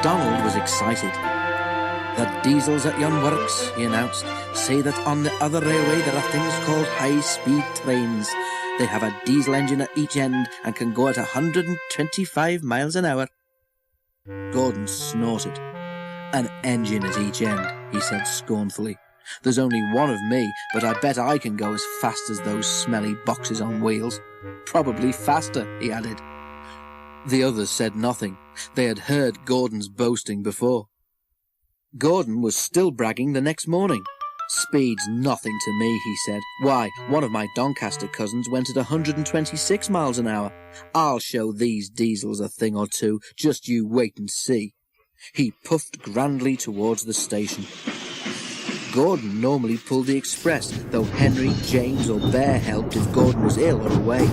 Donald was excited. "The diesels at yon works," he announced, "say that on the other railway there are things called high-speed trains. They have a diesel engine at each end and can go at 125 miles an hour. Gordon snorted. "An engine at each end," he said scornfully. "There's only one of me, but I bet I can go as fast as those smelly boxes on wheels. Probably faster," he added. The others said nothing. They had heard Gordon's boasting before. Gordon was still bragging the next morning. "Speed's nothing to me," he said. "Why, one of my Doncaster cousins went at 126 miles an hour. I'll show these diesels a thing or two. Just you wait and see." He puffed grandly towards the station. Gordon normally pulled the express, though Henry, James or Bear helped if Gordon was ill or away.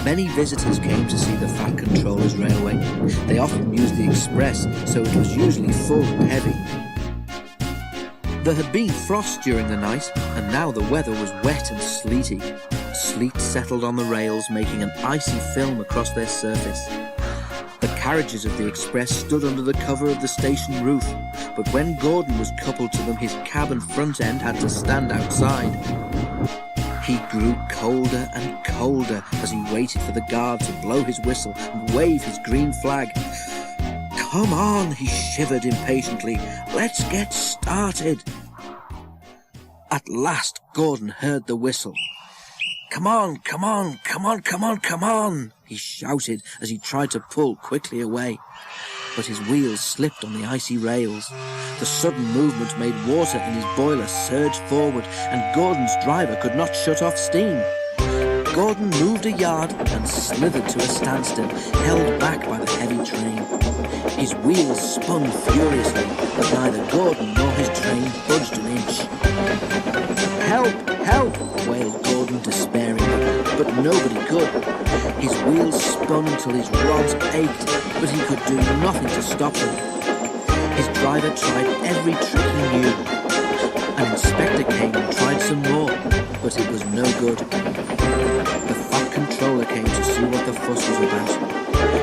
Many visitors came to see the Fat Controller's railway. They often used the express, so it was usually full and heavy. There had been frost during the night, and now the weather was wet and sleety. Sleet settled on the rails, making an icy film across their surface. The carriages of the express stood under the cover of the station roof, but when Gordon was coupled to them, his cab and front end had to stand outside. He grew colder and colder as he waited for the guard to blow his whistle and wave his green flag. "Come on," he shivered impatiently. "Let's get started." At last Gordon heard the whistle. "Come on, come on, come on, come on, come on," he shouted as he tried to pull quickly away. But his wheels slipped on the icy rails. The sudden movement made water in his boiler surge forward, and Gordon's driver could not shut off steam. Gordon moved a yard and slithered to a standstill, held back by the heavy train. His wheels spun furiously, but neither Gordon nor his train budged an inch. "Help! Help!" wailed Gordon despairingly, but nobody could. His wheels spun till his rods ached, but he could do nothing to stop them. His driver tried every trick he knew. An inspector came and tried some more, but it was no good. The Fat Controller came to see what the fuss was about.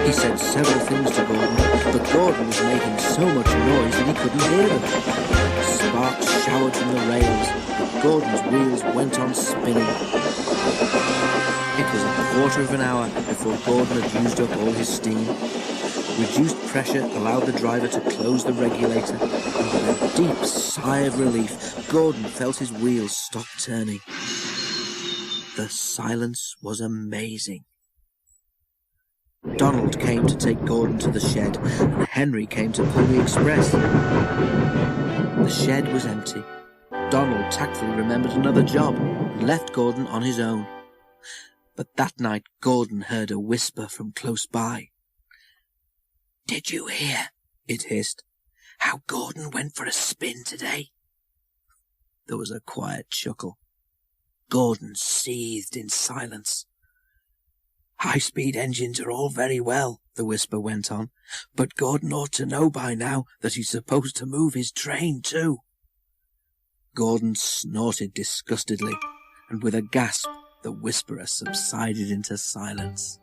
He said several things to Gordon, but Gordon was making so much noise that he couldn't hear them. Sparks showered from the rails, but Gordon's wheels went on spinning. It was a quarter of an hour before Gordon had used up all his steam. Reduced pressure allowed the driver to close the regulator, and with a deep sigh of relief, Gordon felt his wheels stop turning. The silence was amazing. Donald came to take Gordon to the shed, and Henry came to pull the express. The shed was empty. Donald tactfully remembered another job and left Gordon on his own. But that night Gordon heard a whisper from close by. "Did you hear," it hissed, "how Gordon went for a spin today?" There was a quiet chuckle. Gordon seethed in silence. "High-speed engines are all very well," the whisper went on, "but Gordon ought to know by now that he's supposed to move his train too." Gordon snorted disgustedly, and with a gasp the whisperer subsided into silence.